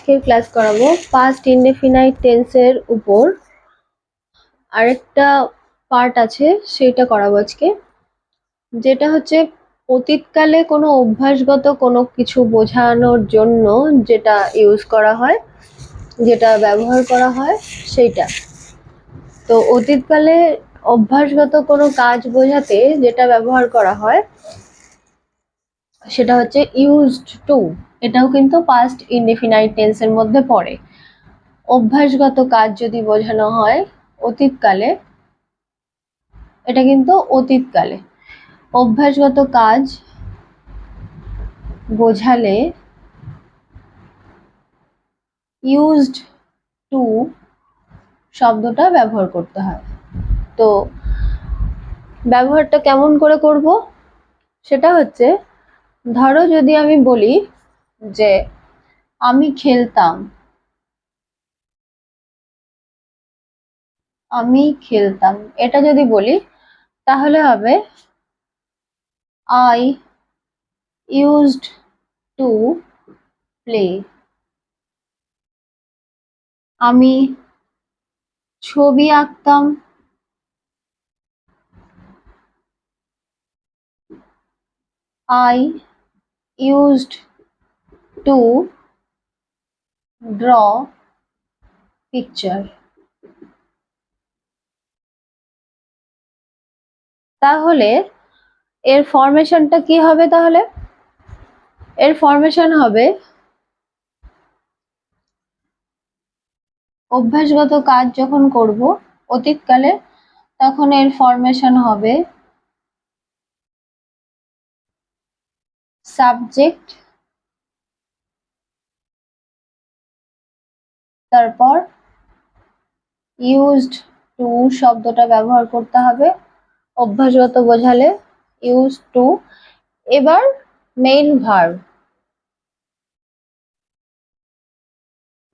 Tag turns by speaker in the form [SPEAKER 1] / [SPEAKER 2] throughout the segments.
[SPEAKER 1] আজকের ক্লাস করাবো past indefinite টেন্সের উপর আরেকটা পার্ট আছে, সেটা করাবো আজকে। যেটা হচ্ছে অতীতকালে কোনো অভ্যাসগত কোনো কিছু বোঝানোর জন্য যেটা ইউজ করা হয়, যেটা ব্যবহার করা হয় সেইটা। তো অতীতকালে অভ্যাসগত কোনো কাজ বোঝাতে যেটা ব্যবহার করা হয় সেটা হচ্ছে ইউজড টু। এটাও কিন্তু পাস্ট ইনডেফিনাইট টেন্সের মধ্যে পড়ে। অভ্যাসগত কাজ যদি বোঝানো হয় অতীতকালে, এটা কিন্তু অতীতকালে। অভ্যাসগত কাজ বোঝালে ইউজড টু শব্দটা ব্যবহার করতে হয়। তো ব্যবহারটা কেমন করে করব সেটা হচ্ছে, ধরো যদি আমি বলি যে আমি খেলতাম, আমি খেলতাম, এটা যদি বলি তাহলে হবে আই ইউজড টু প্লে। আমি ছবি আঁকতাম, I used to draw picture. তাহলে এর ফরমেশনটা কি হবে? তাহলে এর ফরমেশন হবে অভ্যাসগত কাজ যখন করব অতীতকালে, তখন এর ফরমেশন হবে সাবজেক্ট, তারপর ইউজড টু শব্দটা ব্যবহার করতে হবে অভ্যাসগত বোঝালে ইউজড টু। এবার মেইন ভার্ব,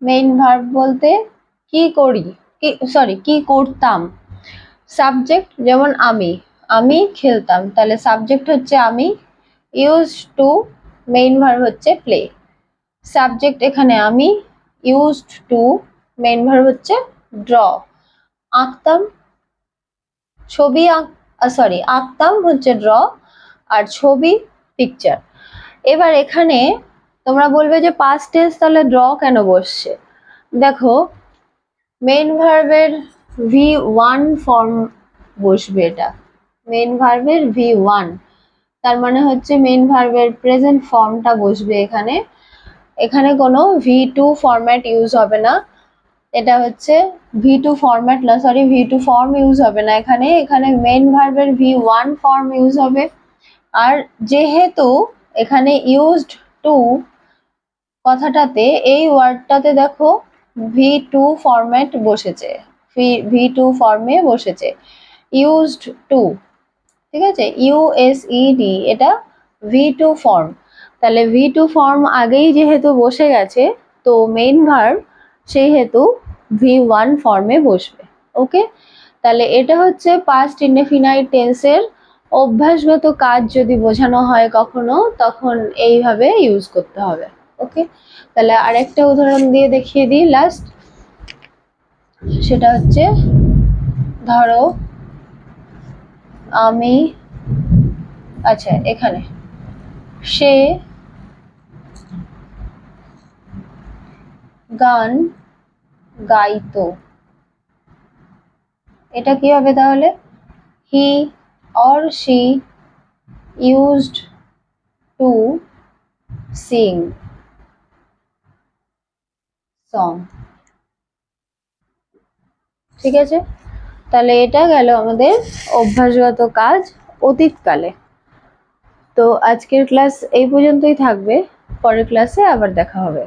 [SPEAKER 1] মেইন ভার্ব বলতে কি করি, কি করতাম। সাবজেক্ট যেমন আমি, আমি খেলতাম, তাহলে সাবজেক্ট হচ্ছে আমি, ইউজ টু, মেইন ভার্ব হচ্ছে প্লে। সাবজেক্ট এখানে আমি, ইউজড টু, মেইন ভার্ব হচ্ছে ড্র। আঁকতাম, ছবি আঁকতাম হচ্ছে ড্র, আর ছবি পিকচার। এবার এখানে তোমরা বলবে যে পাস্ট টেন্স তাহলে ড্র কেন বসছে? দেখো, মেইন ভার্বের V1 ফর্ম বসবে, এটা মেইন ভার্বের V1, তার মানে হচ্ছে মেইন ভার্বের প্রেজেন্ট ফর্মটা বসবে এখানে। এখানে কোনো V2 ফরম্যাট ইউজ হবে না, এটা হচ্ছে V2 ফরম্যাট না, সরি V2 ফর্ম ইউজ হবে না এখানে। এখানে মেইন ভার্বের V1 ফর্ম ইউজ হবে। আর যেহেতু এখানে ইউজড টু কথাটাতে, এই ওয়ার্ডটাতে দেখো V2 ফরম্যাট বসেছে, V2 ফর্মে বসেছে, ইউজড টু, ঠিক আছে, USED, এটা V2 ফর্ম। তাহলে V2 ফর্ম আগেই যেহেতু বসে গেছে, তো মেইন ভার্ব সেই হেতু V1 ফর্মে বসবে। ওকে, তাহলে এটা হচ্ছে পাস্ট ইনডেফিনাইট টেন্সের অভ্যাসগত কাজ যদি বোঝানো হয় কখনো, তখন এইভাবে ইউজ করতে হবে। ওকে, তাহলে আরেকটা উদাহরণ দিয়ে দেখিয়ে দিই লাস্ট। সেটা হচ্ছে, ধরো আমি, আচ্ছা এখানে সে গান গাইতো, এটা কি হবে তাহলে? He or she used to Singh song. ঠিক আছে, তাহলে এটা গেল আমাদের অভ্যাসগত কাজ অতীতকালে। তো আজকের ক্লাস এই পর্যন্তই থাকবে, পরের ক্লাসে আবার দেখা হবে।